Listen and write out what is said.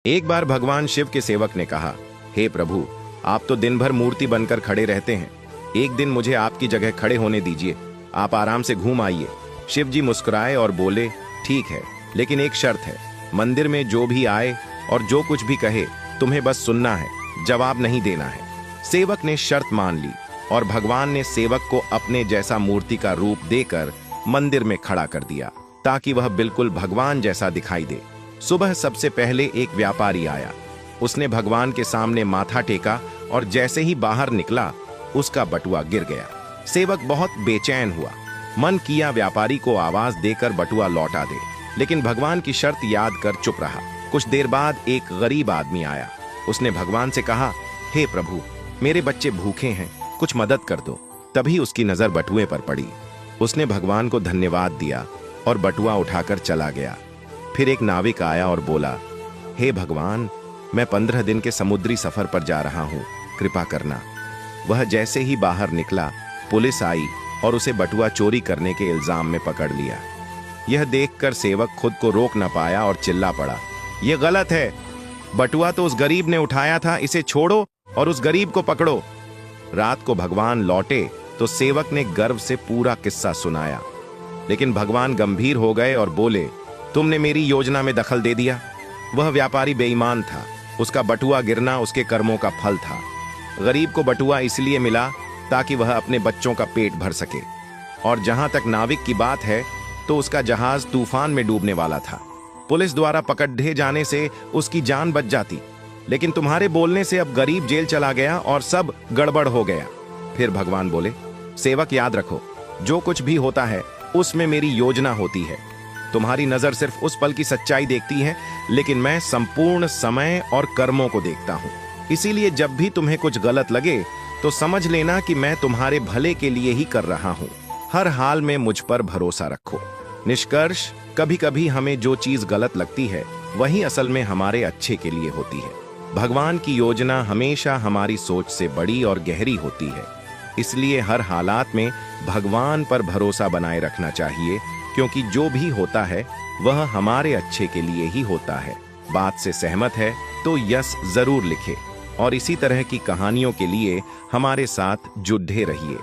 एक बार भगवान शिव के सेवक ने कहा, हे प्रभु, आप तो दिन भर मूर्ति बनकर खड़े रहते हैं। एक दिन मुझे आपकी जगह खड़े होने दीजिए, आप आराम से घूम आइए। शिव जी मुस्कुराए और बोले, ठीक है, लेकिन एक शर्त है। मंदिर में जो भी आए और जो कुछ भी कहे, तुम्हें बस सुनना है, जवाब नहीं देना है। सेवक ने शर्त मान ली और भगवान ने सेवक को अपने जैसा मूर्ति का रूप देकर मंदिर में खड़ा कर दिया, ताकि वह बिल्कुल भगवान जैसा दिखाई दे। सुबह सबसे पहले एक व्यापारी आया। उसने भगवान के सामने माथा टेका और जैसे ही बाहर निकला, उसका बटुआ गिर गया। सेवक बहुत बेचैन हुआ। मन किया व्यापारी को आवाज देकर बटुआ लौटा दे, लेकिन भगवान की शर्त याद कर चुप रहा। कुछ देर बाद एक गरीब आदमी आया। उसने भगवान से कहा, हे प्रभु, मेरे बच्चे भूखे हैं, कुछ मदद कर दो। तभी उसकी नजर बटुए पर पड़ी। उसने भगवान को धन्यवाद दिया और बटुआ उठाकर चला गया। फिर एक नाविक आया और बोला, हे भगवान, मैं 15 दिन के समुद्री सफर पर जा रहा हूँ, कृपा करना। वह जैसे ही बाहर निकला, पुलिस आई और उसे बटुआ चोरी करने के इल्जाम में पकड़ लिया। यह देखकर सेवक खुद को रोक न पाया और चिल्ला पड़ा, यह गलत है। बटुआ तो उस गरीब ने उठाया था, इसे छोड़ो और उस गरीब को पकड़ो। रात को भगवान लौटे तो सेवक ने गर्व से पूरा किस्सा सुनाया, लेकिन भगवान गंभीर हो गए और बोले, तुमने मेरी योजना में दखल दे दिया। वह व्यापारी बेईमान था, उसका बटुआ गिरना उसके कर्मों का फल था। गरीब को बटुआ इसलिए मिला ताकि वह अपने बच्चों का पेट भर सके। और जहां तक नाविक की बात है, तो उसका जहाज तूफान में डूबने वाला था। पुलिस द्वारा पकड़े जाने से उसकी जान बच जाती, लेकिन तुम्हारे बोलने से अब गरीब जेल चला गया और सब गड़बड़ हो गया। फिर भगवान बोले, सेवक याद रखो, जो कुछ भी होता है उसमें मेरी योजना होती है। तुम्हारी नजर सिर्फ उस पल की सच्चाई देखती है, लेकिन मैं संपूर्ण समय और कर्मों को देखता हूँ। इसीलिए जब भी तुम्हें कुछ गलत लगे तो समझ लेना कि मैं तुम्हारे भले के लिए ही कर रहा हूँ। हर हाल में मुझ पर भरोसा रखो। निष्कर्ष, कभी कभी हमें जो चीज गलत लगती है, वही असल में हमारे अच्छे के लिए होती है। भगवान की योजना हमेशा हमारी सोच से बड़ी और गहरी होती है। इसलिए हर हालात में भगवान पर भरोसा बनाए रखना चाहिए, क्योंकि जो भी होता है वह हमारे अच्छे के लिए ही होता है। बात से सहमत है तो यस जरूर लिखे और इसी तरह की कहानियों के लिए हमारे साथ जुड़े रहिए।